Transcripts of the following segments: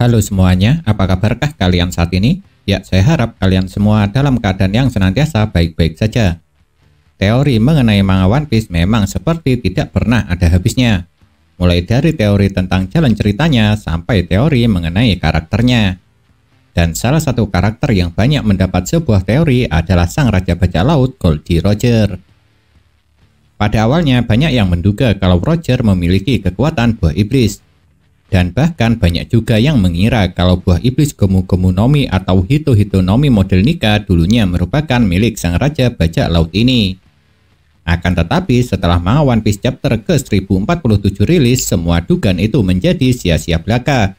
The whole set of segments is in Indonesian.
Halo semuanya, apa kabarkah kalian saat ini? Ya, saya harap kalian semua dalam keadaan yang senantiasa baik-baik saja. Teori mengenai manga One Piece memang seperti tidak pernah ada habisnya. Mulai dari teori tentang jalan ceritanya sampai teori mengenai karakternya. Dan salah satu karakter yang banyak mendapat sebuah teori adalah sang Raja Bajak Laut, Goldie Roger. Pada awalnya banyak yang menduga kalau Roger memiliki kekuatan buah iblis. Dan bahkan banyak juga yang mengira kalau buah iblis Gomu Gomu no Mi atau Hito Hito no Mi model Nika dulunya merupakan milik sang Raja Bajak Laut ini. Akan tetapi setelah manga One Piece chapter ke-1047 rilis, semua dugaan itu menjadi sia-sia belaka.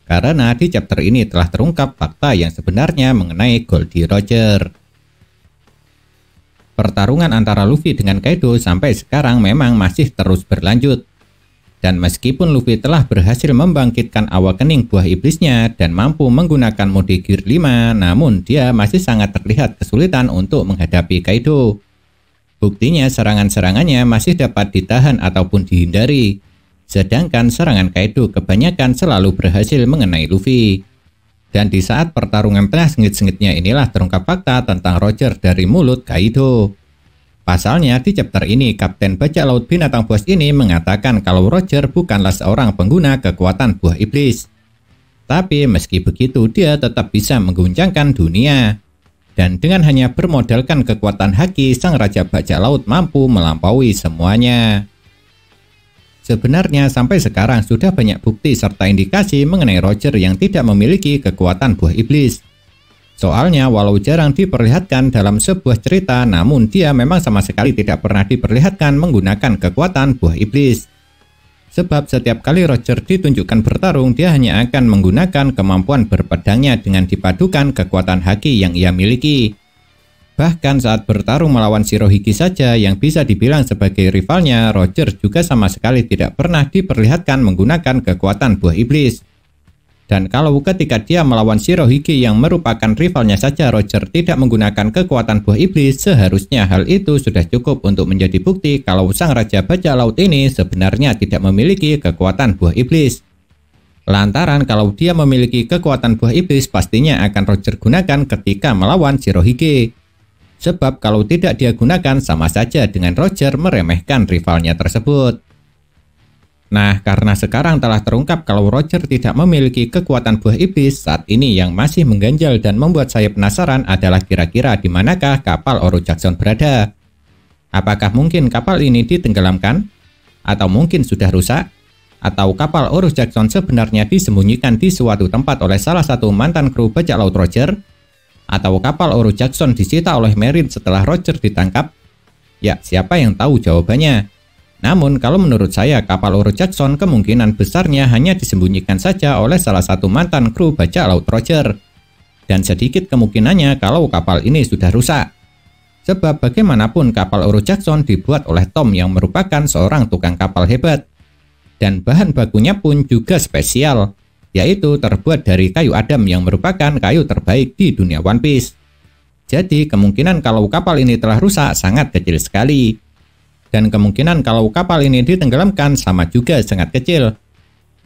Karena di chapter ini telah terungkap fakta yang sebenarnya mengenai Goldie Roger. Pertarungan antara Luffy dengan Kaido sampai sekarang memang masih terus berlanjut. Dan meskipun Luffy telah berhasil membangkitkan awakening buah iblisnya dan mampu menggunakan mode Gear 5, namun dia masih sangat terlihat kesulitan untuk menghadapi Kaido. Buktinya serangan-serangannya masih dapat ditahan ataupun dihindari. Sedangkan serangan Kaido kebanyakan selalu berhasil mengenai Luffy. Dan di saat pertarungan tengah sengit-sengitnya inilah terungkap fakta tentang Roger dari mulut Kaido. Pasalnya di chapter ini Kapten Bajak Laut Binatang Buas ini mengatakan kalau Roger bukanlah seorang pengguna kekuatan buah iblis. Tapi meski begitu dia tetap bisa mengguncangkan dunia. Dan dengan hanya bermodalkan kekuatan haki, sang Raja Bajak Laut mampu melampaui semuanya. Sebenarnya sampai sekarang sudah banyak bukti serta indikasi mengenai Roger yang tidak memiliki kekuatan buah iblis. Soalnya walau jarang diperlihatkan dalam sebuah cerita, namun dia memang sama sekali tidak pernah diperlihatkan menggunakan kekuatan buah iblis. Sebab setiap kali Roger ditunjukkan bertarung, dia hanya akan menggunakan kemampuan berpedangnya dengan dipadukan kekuatan haki yang ia miliki. Bahkan saat bertarung melawan Shirohige saja yang bisa dibilang sebagai rivalnya, Roger juga sama sekali tidak pernah diperlihatkan menggunakan kekuatan buah iblis. Dan kalau ketika dia melawan Shirohige yang merupakan rivalnya saja Roger tidak menggunakan kekuatan buah iblis, seharusnya hal itu sudah cukup untuk menjadi bukti kalau sang Raja Bajak Laut ini sebenarnya tidak memiliki kekuatan buah iblis. Lantaran kalau dia memiliki kekuatan buah iblis pastinya akan Roger gunakan ketika melawan Shirohige. Sebab kalau tidak dia gunakan sama saja dengan Roger meremehkan rivalnya tersebut. Nah, karena sekarang telah terungkap kalau Roger tidak memiliki kekuatan buah iblis, saat ini yang masih mengganjal dan membuat saya penasaran adalah kira-kira di manakah kapal Oro Jackson berada. Apakah mungkin kapal ini ditenggelamkan? Atau mungkin sudah rusak? Atau kapal Oro Jackson sebenarnya disembunyikan di suatu tempat oleh salah satu mantan kru bajak laut Roger? Atau kapal Oro Jackson disita oleh Marine setelah Roger ditangkap? Ya, siapa yang tahu jawabannya? Namun kalau menurut saya kapal Oro Jackson kemungkinan besarnya hanya disembunyikan saja oleh salah satu mantan kru bajak laut Roger. Dan sedikit kemungkinannya kalau kapal ini sudah rusak. Sebab bagaimanapun kapal Oro Jackson dibuat oleh Tom yang merupakan seorang tukang kapal hebat. Dan bahan bakunya pun juga spesial, yaitu terbuat dari kayu adam yang merupakan kayu terbaik di dunia One Piece. Jadi kemungkinan kalau kapal ini telah rusak sangat kecil sekali. Dan kemungkinan kalau kapal ini ditenggelamkan sama juga sangat kecil.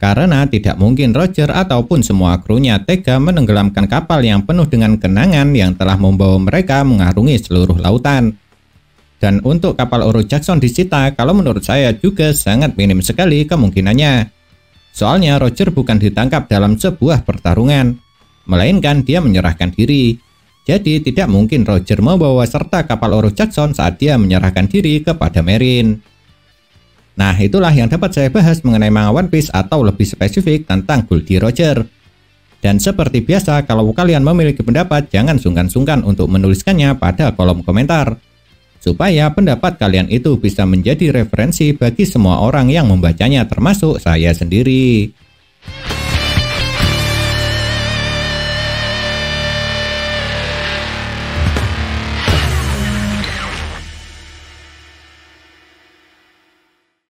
Karena tidak mungkin Roger ataupun semua krunya tega menenggelamkan kapal yang penuh dengan kenangan yang telah membawa mereka mengarungi seluruh lautan. Dan untuk kapal Oro Jackson disita, kalau menurut saya juga sangat minim sekali kemungkinannya. Soalnya Roger bukan ditangkap dalam sebuah pertarungan, melainkan dia menyerahkan diri. Jadi tidak mungkin Roger membawa serta kapal Oro Jackson saat dia menyerahkan diri kepada Marine. Nah, itulah yang dapat saya bahas mengenai manga One Piece atau lebih spesifik tentang Goldie Roger. Dan seperti biasa, kalau kalian memiliki pendapat, jangan sungkan-sungkan untuk menuliskannya pada kolom komentar. Supaya pendapat kalian itu bisa menjadi referensi bagi semua orang yang membacanya termasuk saya sendiri.